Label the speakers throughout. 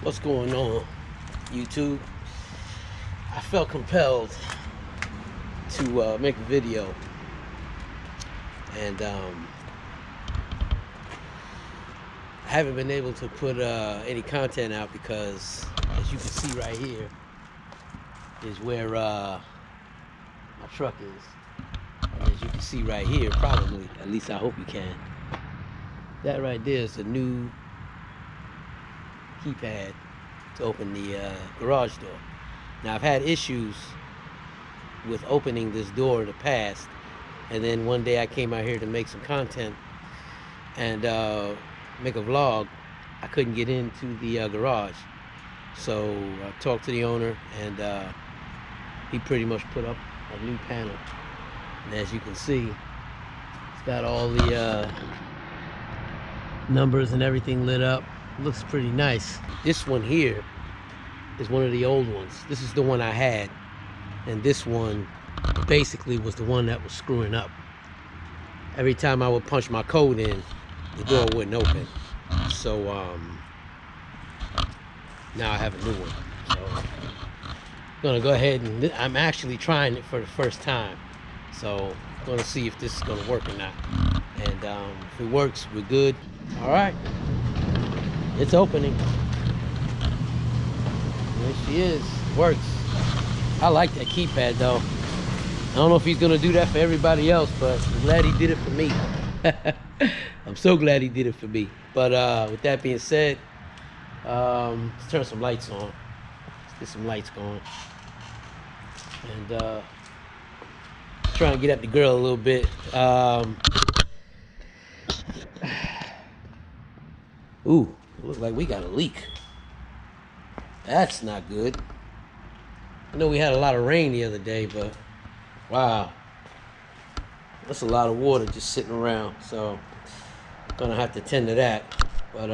Speaker 1: What's going on, YouTube? I felt compelled to make a video, and I haven't been able to put any content out because, as you can see right here, is where my truck is. And as you can see right here, probably, at least I hope you can, that right there is a new keypad to open the garage door. Now, I've had issues with opening this door in the past, and then one day I came out here to make some content and make a vlog. I couldn't get into the garage, so I talked to the owner, and he pretty much put up a new panel. And as you can see, it's got all the numbers and everything lit up. Looks pretty nice. This one here is one of the old ones. This is the one I had, and this one basically was the one that was screwing up. Every time I would punch my code in, the door wouldn't open. So now I have a new one. So I'm gonna go ahead and I'm actually trying it for the first time. So I'm gonna see if this is gonna work or not. And if it works, we're good. All right. It's opening. There she is. Works. I like that keypad though. I don't know if he's gonna do that for everybody else, but I'm glad he did it for me. I'm so glad he did it for me. But with that being said, let's turn some lights on. Let's get some lights going. And try and get at the girl a little bit. Ooh. Looks like we got a leak. That's not good. I know we had a lot of rain the other day, but wow. That's a lot of water just sitting around. So gonna have to tend to that. But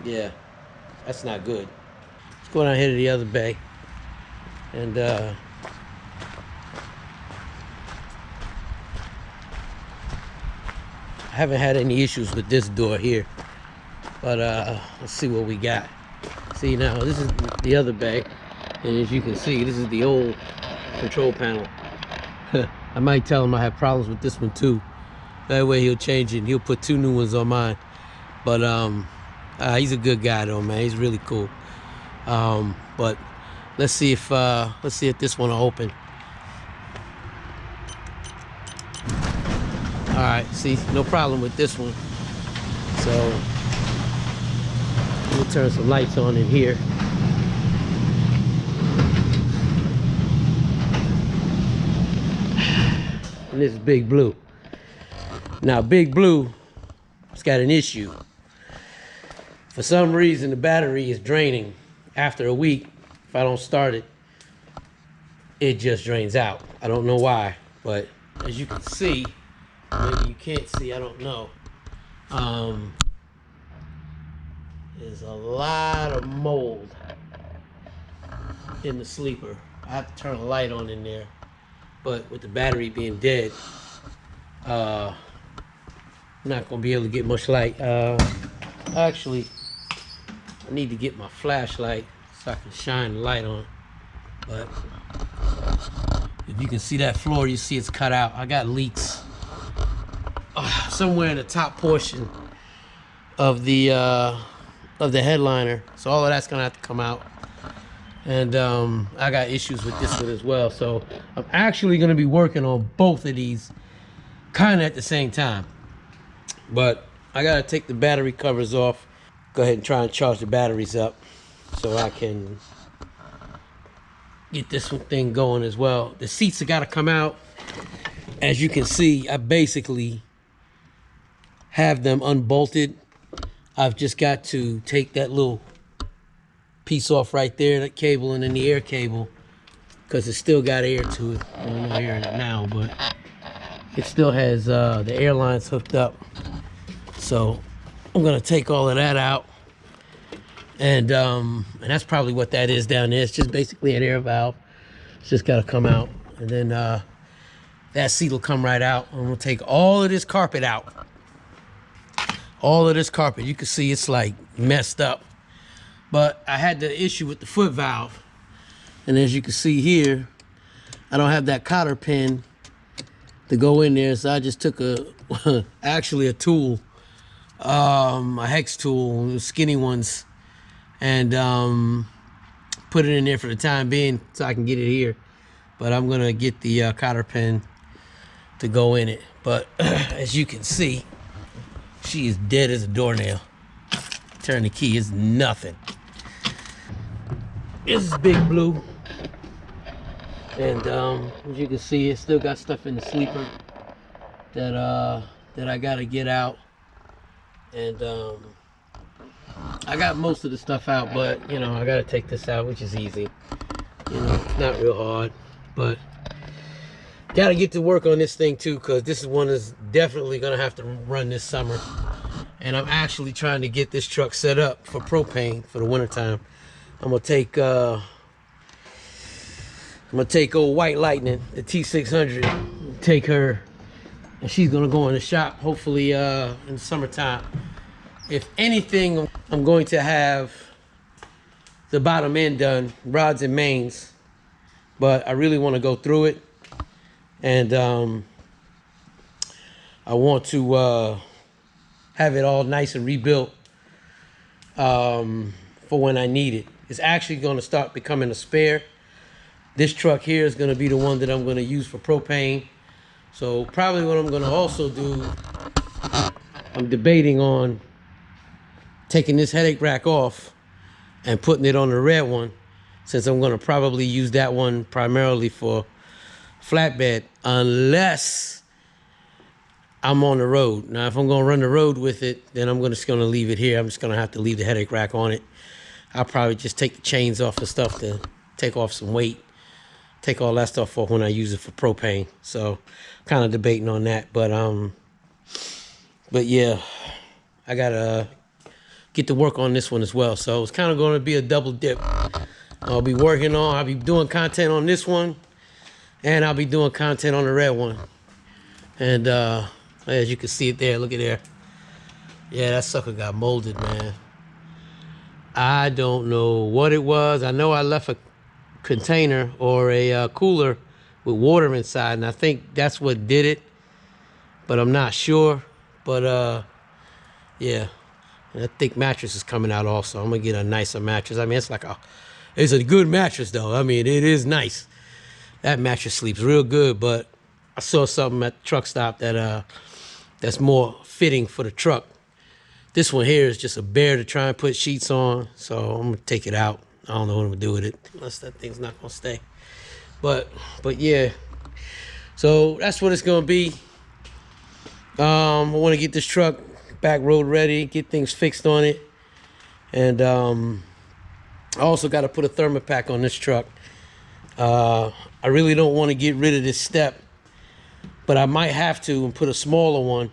Speaker 1: yeah, that's not good. Let's go down here to the other bay. And I haven't had any issues with this door here, but let's see what we got. See, now this is the other bay, and as you can see, this is the old control panel. I might tell him I have problems with this one too. That way he'll change it and he'll put two new ones on mine. But he's a good guy though, man. He's really cool. But let's see if this one will open. All right, see, no problem with this one. So we'll turn some lights on in here. And this is Big Blue. Now, Big Blue has got an issue. For some reason, the battery is draining. After a week, if I don't start it, it just drains out. I don't know why, but as you can see, maybe you can't see, I don't know. There's a lot of mold in the sleeper. I have to turn a light on in there, but with the battery being dead, I'm not gonna be able to get much light. Actually, I need to get my flashlight so I can shine the light on. But if you can see that floor, you see it's cut out. I got leaks somewhere in the top portion of the headliner, so all of that's gonna have to come out. And I got issues with this one as well, so I'm actually gonna be working on both of these kind of at the same time. But I gotta take the battery covers off, go ahead and try and charge the batteries up so I can get this thing going as well. The seats have got to come out. As you can see, I basically have them unbolted. I've just got to take that little piece off right there, that cable, and then the air cable, because it's still got air to it. I'm not hearing it now, but it still has the air lines hooked up. So I'm gonna take all of that out, and that's probably what that is down there. It's just basically an air valve. It's just got to come out, and then that seat will come right out, and we'll take all of this carpet out. All of this carpet, you can see it's like messed up. But I had the issue with the foot valve. And as you can see here, I don't have that cotter pin to go in there. So I just took actually a tool, a hex tool, skinny ones, and put it in there for the time being so I can get it here. But I'm gonna get the cotter pin to go in it. But as you can see, she is dead as a doornail. Turn the key, it's nothing. This is Big Blue. And as you can see, it still got stuff in the sleeper that I gotta get out. And I got most of the stuff out, but you know, I gotta take this out, which is easy. You know, it's not real hard, but gotta get to work on this thing too, because this is one that's definitely gonna have to run this summer. And I'm actually trying to get this truck set up for propane for the wintertime. I'm gonna take old White Lightning, the T600, take her, and she's gonna go in the shop hopefully in the summertime. If anything, I'm going to have the bottom end done, rods and mains, but I really want to go through it, and I want to have it all nice and rebuilt for when I need it. It's actually going to start becoming a spare. This truck here is going to be the one that I'm going to use for propane. So probably what I'm going to also do, I'm debating on taking this headache rack off and putting it on the red one, since I'm going to probably use that one primarily for flatbed, unless I'm on the road. Now, if I'm going to run the road with it, then I'm just going to leave it here. I'm just going to have to leave the headache rack on it. I'll probably just take the chains off and stuff to take off some weight. Take all that stuff off when I use it for propane. So kind of debating on that. But yeah, I gotta get to work on this one as well. So it's kind of going to be a double dip. I'll be doing content on this one, and I'll be doing content on the red one. And as you can see it there, look at there. Yeah, that sucker got molded, man. I don't know what it was. I know I left a container or a cooler with water inside, and I think that's what did it, but I'm not sure. But yeah, and that thick mattress is coming out also. I'm gonna get a nicer mattress. I mean, it's a good mattress though. I mean, it is nice. That mattress sleeps real good, but I saw something at the truck stop that that's more fitting for the truck. This one here is just a bear to try and put sheets on, so I'm gonna take it out. I don't know what I'm gonna do with it, unless that thing's not gonna stay. But yeah, so that's what it's gonna be. I want to get this truck back road ready, get things fixed on it, and I also got to put a Thermopack on this truck. I really don't want to get rid of this step, but I might have to and put a smaller one,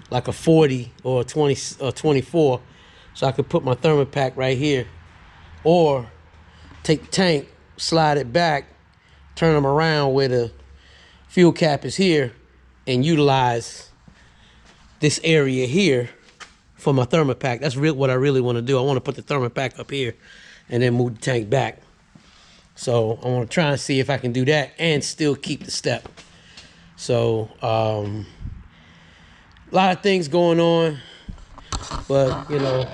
Speaker 1: like a 40 or a 20 or 24, so I could put my Thermopack right here. Or take the tank, slide it back, turn them around where the fuel cap is here, and utilize this area here for my Thermopack. That's what I really want to do. I want to put the Thermopack up here and then move the tank back. So I want to try and see if I can do that and still keep the step. So a lot of things going on, but you know,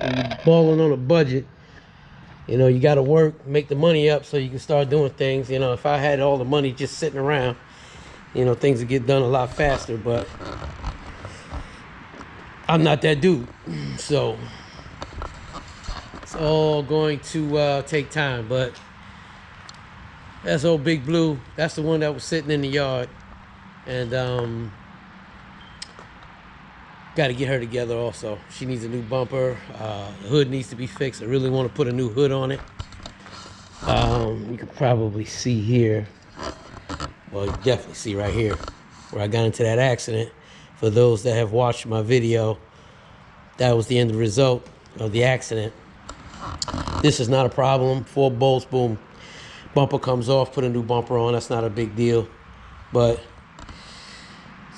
Speaker 1: when you're balling on a budget, you know, you got to work, make the money up so you can start doing things. You know, if I had all the money just sitting around, you know, things would get done a lot faster, but I'm not that dude. So it's all going to take time, but that's old Big Blue. That's the one that was sitting in the yard. And got to get her together also. She needs a new bumper. The hood needs to be fixed. I really want to put a new hood on it. You can probably see here. Well, you definitely see right here where I got into that accident. For those that have watched my video, that was the end result of the accident. This is not a problem. 4 bolts, boom. Bumper comes off, put a new bumper on. That's not a big deal. But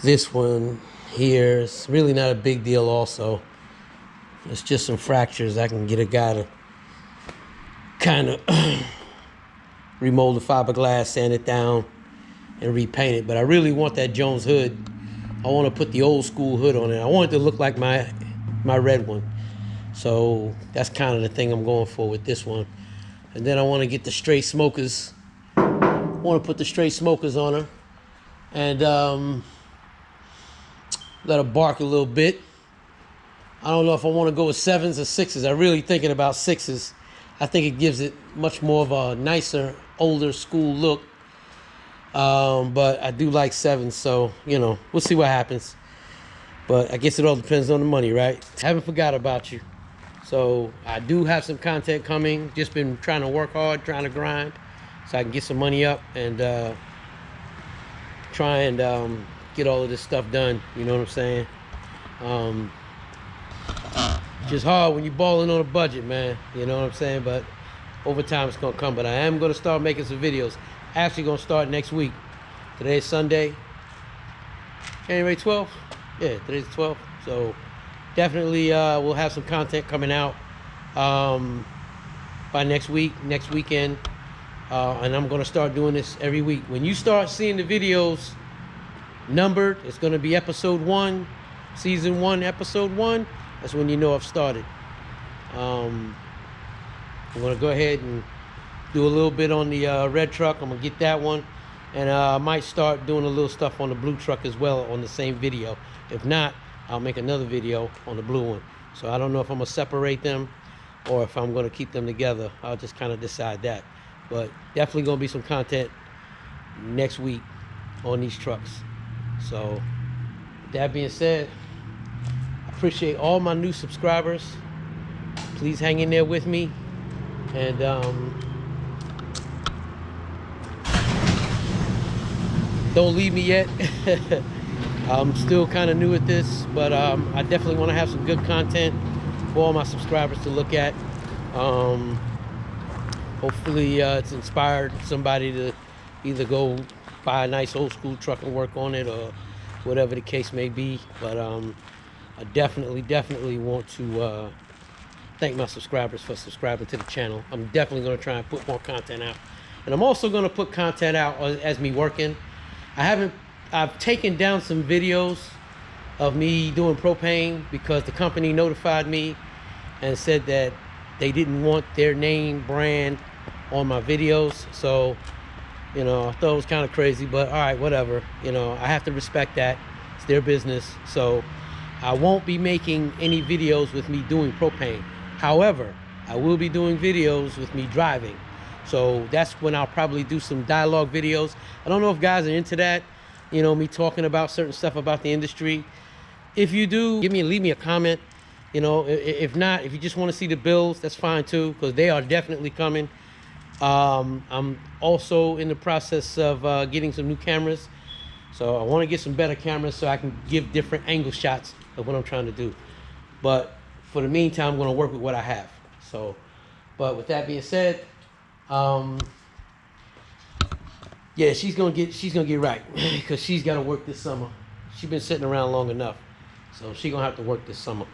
Speaker 1: this one here. It's really not a big deal also. It's just some fractures. I can get a guy to kind of remold the fiberglass, sand it down, and repaint it. But I really want that Jones hood. I want to put the old school hood on it. I want it to look like my red one. So that's kind of the thing I'm going for with this one. And then I want to get the straight smokers. I want to put the straight smokers on her and let her bark a little bit. I don't know if I want to go with 7s or 6s. I'm really thinking about 6s. I think it gives it much more of a nicer, older school look. But I do like 7s, so, you know, we'll see what happens. But I guess it all depends on the money, right? I haven't forgot about you. So I do have some content coming. Just been trying to work hard, trying to grind, so I can get some money up and try and get all of this stuff done. You know what I'm saying? Just hard when you're balling on a budget, man. You know what I'm saying? But over time it's gonna come. But I am gonna start making some videos. Actually gonna start next week. Today is Sunday, January 12th. Yeah, today's the 12th. So definitely we'll have some content coming out by next weekend. And I'm gonna start doing this every week. When you start seeing the videos numbered, it's gonna be episode 1, season 1, episode 1. That's when you know I've started. I'm gonna go ahead and do a little bit on the red truck. I'm gonna get that one, and I might start doing a little stuff on the blue truck as well on the same video. If not, I'll make another video on the blue one. So I don't know if I'm gonna separate them or if I'm gonna keep them together. I'll just kind of decide that. But definitely gonna be some content next week on these trucks. So with that being said, I appreciate all my new subscribers. Please hang in there with me, and don't leave me yet. I'm still kind of new at this, but I definitely want to have some good content for all my subscribers to look at. Hopefully it's inspired somebody to either go buy a nice old school truck and work on it, or whatever the case may be. But I definitely want to thank my subscribers for subscribing to the channel. I'm definitely going to try and put more content out, and I'm also going to put content out as me working. I've taken down some videos of me doing propane because the company notified me and said that they didn't want their name brand on my videos. So, you know, I thought it was kind of crazy, but all right, whatever. You know, I have to respect that. It's their business. So I won't be making any videos with me doing propane. However, I will be doing videos with me driving. So that's when I'll probably do some dialogue videos. I don't know if guys are into that, you know, me talking about certain stuff about the industry. If you do, leave me a comment. You know, if not, if you just want to see the bills, that's fine too, because they are definitely coming. I'm also in the process of getting some new cameras. So I want to get some better cameras so I can give different angle shots of what I'm trying to do. But for the meantime, I'm going to work with what I have. So, but with that being said, yeah, she's gonna get right because she's got to work this summer. She's been sitting around long enough, so she's gonna have to work this summer.